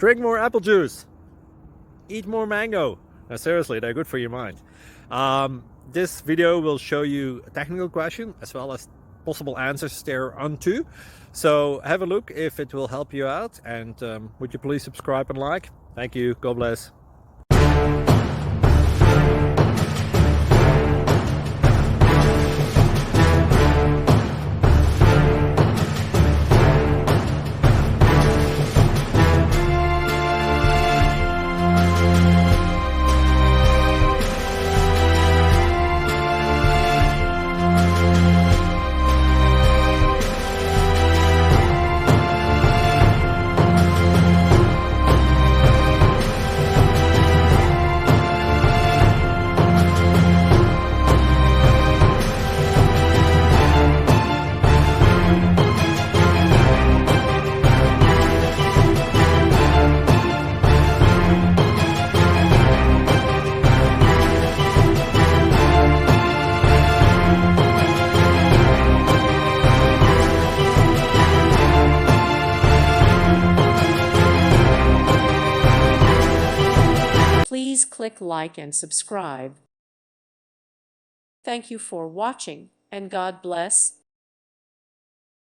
Drink more apple juice. Eat more mango. No, seriously, they're good for your mind. This video will show you a technical question as well as possible answers thereunto. So have a look if it will help you out, and would you please subscribe and like? Thank you. God bless. Please click like and subscribe. Thank you for watching, and God bless.